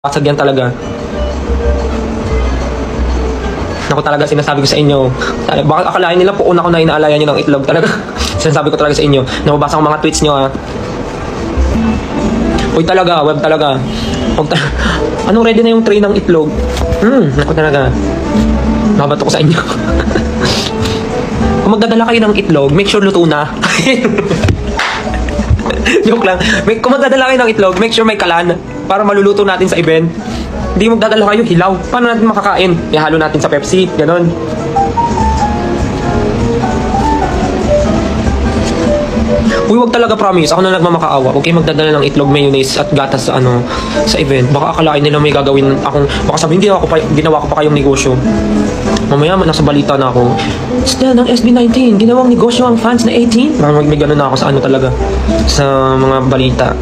Basag yan talaga. Ako talaga sinasabi ko sa inyo. Baka akalain nila po una ko na inaalayan nyo ng itlog talaga. Sinasabi ko talaga sa inyo. Nababasa ko mga tweets nyo ha. Uy talaga, web talaga. Anong ready na yung tray ng itlog? Ako talaga. Nabato ko sa inyo. Kung magdadala kayo ng itlog, make sure luto na. Joke lang. Kung magdadala kayo ng itlog, make sure may kalan para maluluto natin sa event. Hindi magdadala kayo hilaw. Paano natin makakain? Ihalo natin sa Pepsi, ganon. Uy, wag talaga promise. Ako na nagmamakaawa. Huwag kayo magdadala ng itlog, mayonnaise at gatas sa sa event. Baka akalain nila may gagawin akong, baka sabihin ginawa ko pa kayong negosyo. Mamaya nasa balita na ako. Still ng SB19, ginawang negosyo ang fans na 18. May ganun na ako sa talaga. Sa mga balita.